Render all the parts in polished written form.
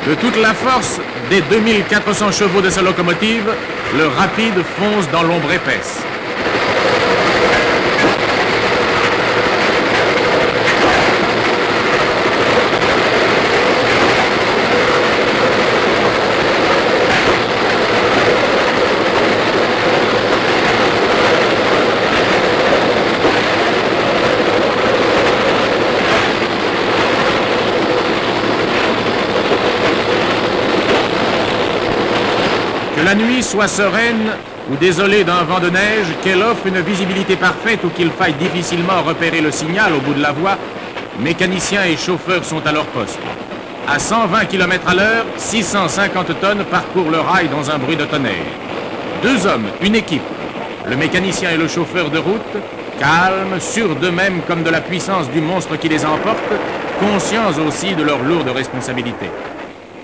De toute la force des 2400 chevaux de sa locomotive, le Rapide fonce dans l'ombre épaisse. Que la nuit soit sereine ou désolée d'un vent de neige, qu'elle offre une visibilité parfaite ou qu'il faille difficilement repérer le signal au bout de la voie, mécaniciens et chauffeurs sont à leur poste. À 120 km à l'heure, 650 tonnes parcourent le rail dans un bruit de tonnerre. 2 hommes, une équipe, le mécanicien et le chauffeur de route, calmes, sûrs d'eux-mêmes comme de la puissance du monstre qui les emporte, conscients aussi de leur lourde responsabilité.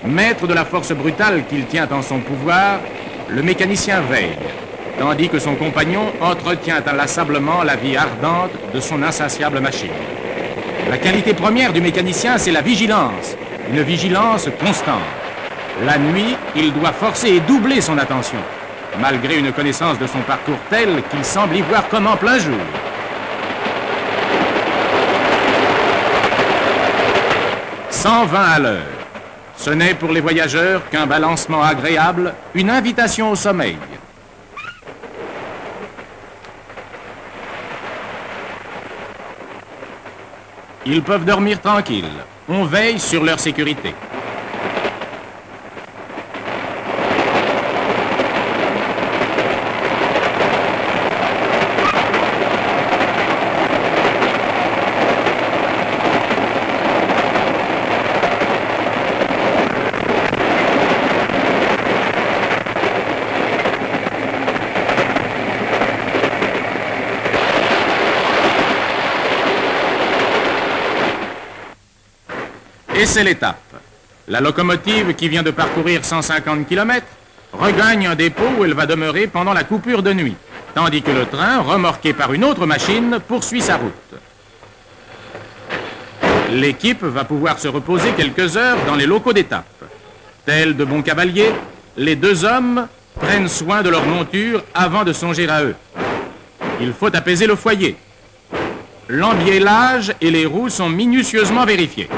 Maître de la force brutale qu'il tient en son pouvoir, le mécanicien veille, tandis que son compagnon entretient inlassablement la vie ardente de son insatiable machine. La qualité première du mécanicien, c'est la vigilance, une vigilance constante. La nuit, il doit forcer et doubler son attention, malgré une connaissance de son parcours telle qu'il semble y voir comme en plein jour. 120 à l'heure. Ce n'est pour les voyageurs qu'un balancement agréable, une invitation au sommeil. Ils peuvent dormir tranquilles. On veille sur leur sécurité. Et c'est l'étape. La locomotive, qui vient de parcourir 150 km, regagne un dépôt où elle va demeurer pendant la coupure de nuit, tandis que le train, remorqué par une autre machine, poursuit sa route. L'équipe va pouvoir se reposer quelques heures dans les locaux d'étape. Tels de bons cavaliers, les 2 hommes prennent soin de leur monture avant de songer à eux. Il faut apaiser le foyer. L'embiellage et les roues sont minutieusement vérifiés.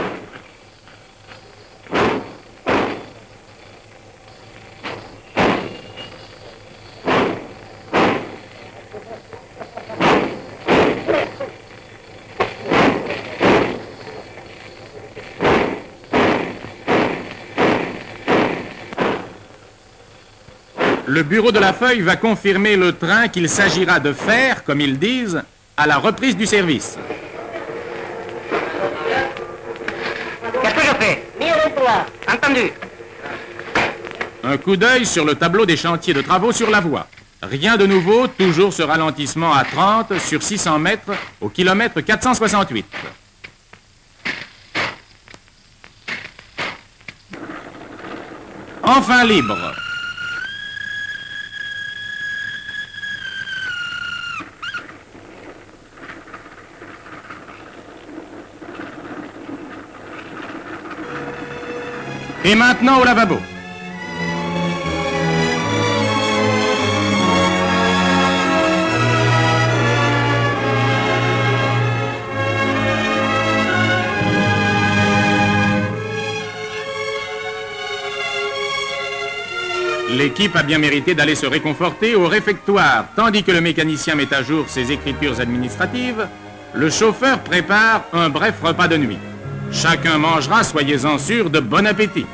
Le bureau de la feuille va confirmer le train qu'il s'agira de faire, comme ils disent, à la reprise du service. Qu'est-ce que je fais? 1023. Entendu. Un coup d'œil sur le tableau des chantiers de travaux sur la voie. Rien de nouveau, toujours ce ralentissement à 30 sur 600 mètres au kilomètre 468. Enfin libre. Et maintenant au lavabo. L'équipe a bien mérité d'aller se réconforter au réfectoire. Tandis que le mécanicien met à jour ses écritures administratives, le chauffeur prépare un bref repas de nuit. Chacun mangera, soyez-en sûrs, de bon appétit.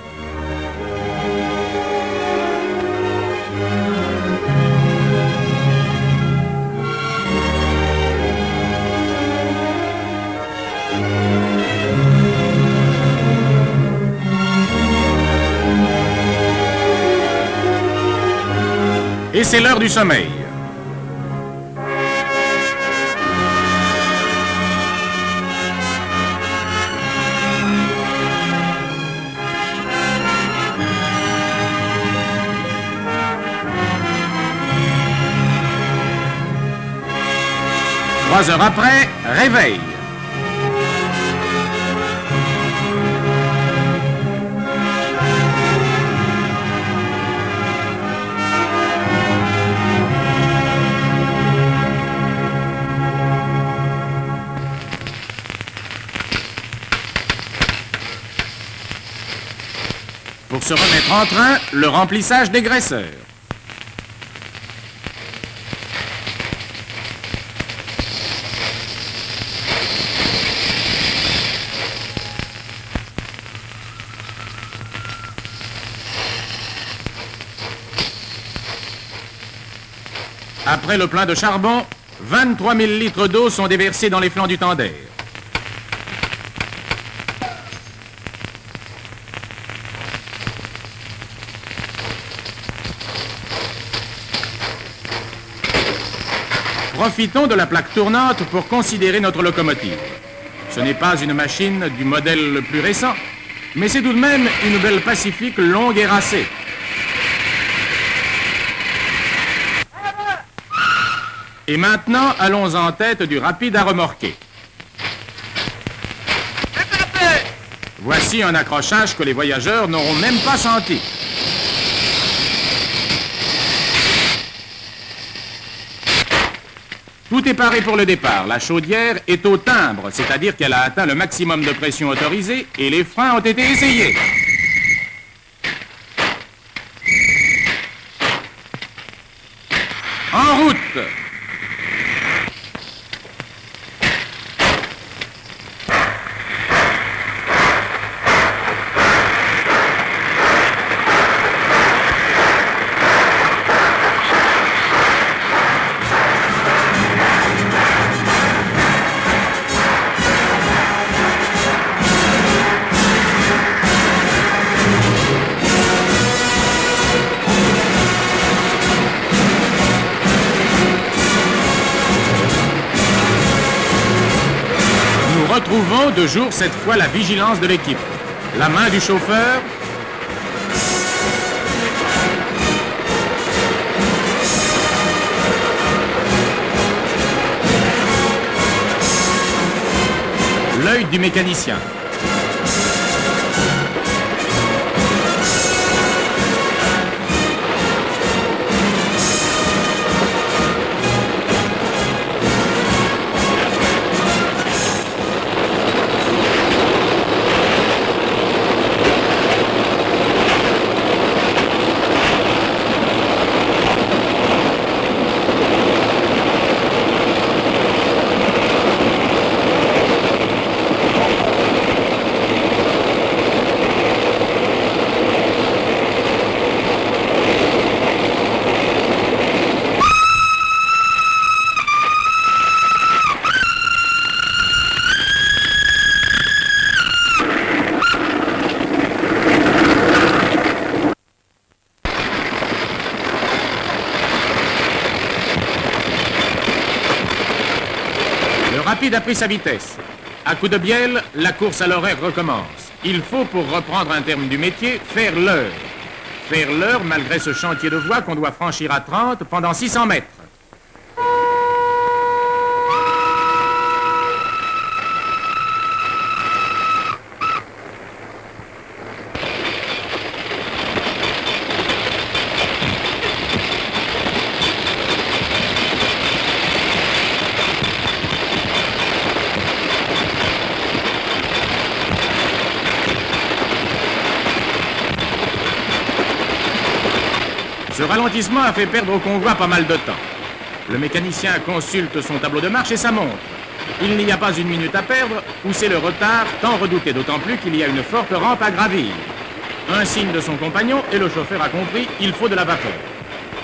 Et c'est l'heure du sommeil. Trois heures après, réveil. pour se remettre en train le remplissage des graisseurs. Après le plein de charbon, 23 000 litres d'eau sont déversés dans les flancs du tender. Profitons de la plaque tournante pour considérer notre locomotive. Ce n'est pas une machine du modèle le plus récent, mais c'est tout de même une belle Pacifique longue et racée. Et maintenant, allons en tête du rapide à remorquer. Voici un accrochage que les voyageurs n'auront même pas senti. Tout est paré pour le départ. La chaudière est au timbre, c'est-à-dire qu'elle a atteint le maximum de pression autorisée et les freins ont été essayés. En route! Retrouvons de jour cette fois la vigilance de l'équipe. La main du chauffeur, l'œil du mécanicien. Rapide a pris sa vitesse. À coup de bielle, la course à l'horaire recommence. Il faut, pour reprendre un terme du métier, faire l'heure. Faire l'heure malgré ce chantier de voie qu'on doit franchir à 30 pendant 600 mètres. Ce ralentissement a fait perdre au convoi pas mal de temps. Le mécanicien consulte son tableau de marche et sa montre. Il n'y a pas une minute à perdre, ou c'est le retard, tant redouté, d'autant plus qu'il y a une forte rampe à gravir. Un signe de son compagnon et le chauffeur a compris, il faut de la vapeur.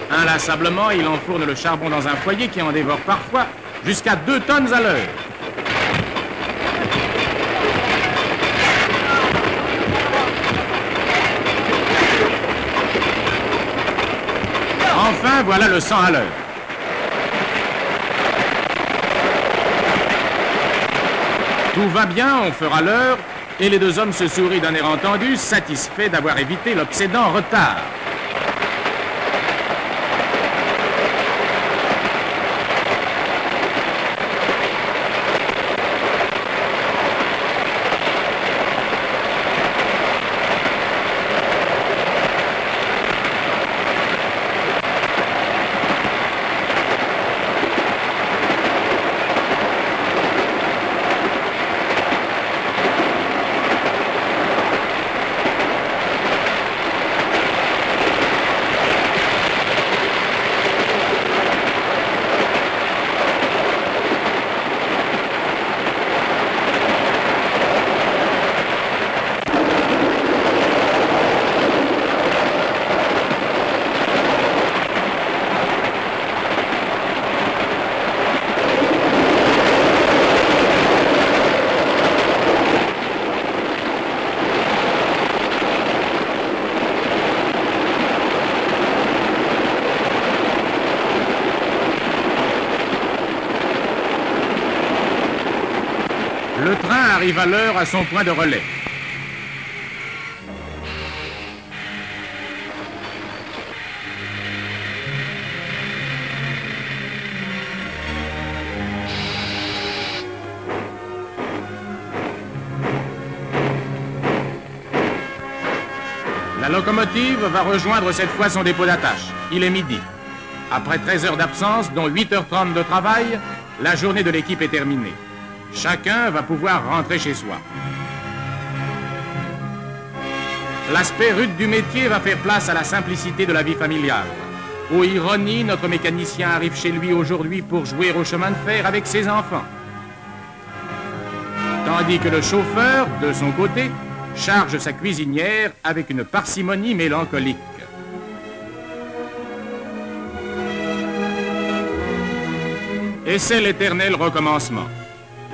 Inlassablement, il enfourne le charbon dans un foyer qui en dévore parfois jusqu'à 2 tonnes à l'heure. Enfin, voilà le 100 à l'heure. Tout va bien, on fera l'heure, et les deux hommes se sourient d'un air entendu, satisfaits d'avoir évité l'obsédant retard. Le train arrive à l'heure à son point de relais. La locomotive va rejoindre cette fois son dépôt d'attache. Il est midi. Après 13 heures d'absence, dont 8h30 de travail, la journée de l'équipe est terminée. Chacun va pouvoir rentrer chez soi. L'aspect rude du métier va faire place à la simplicité de la vie familiale. Ô ironie, notre mécanicien arrive chez lui aujourd'hui pour jouer au chemin de fer avec ses enfants. Tandis que le chauffeur, de son côté, charge sa cuisinière avec une parcimonie mélancolique. Et c'est l'éternel recommencement.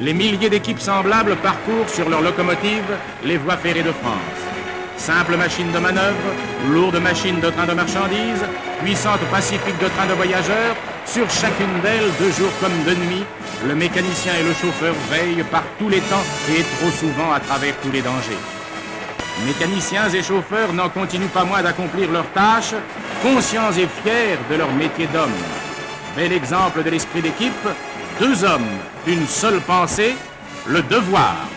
Les milliers d'équipes semblables parcourent sur leurs locomotives les voies ferrées de France. Simples machines de manœuvre, lourdes machines de train de marchandises, puissantes pacifiques de trains de voyageurs, sur chacune d'elles, de jour comme de nuit, le mécanicien et le chauffeur veillent par tous les temps et trop souvent à travers tous les dangers. Mécaniciens et chauffeurs n'en continuent pas moins d'accomplir leurs tâches, conscients et fiers de leur métier d'homme. Bel exemple de l'esprit d'équipe, deux hommes, une seule pensée, le devoir.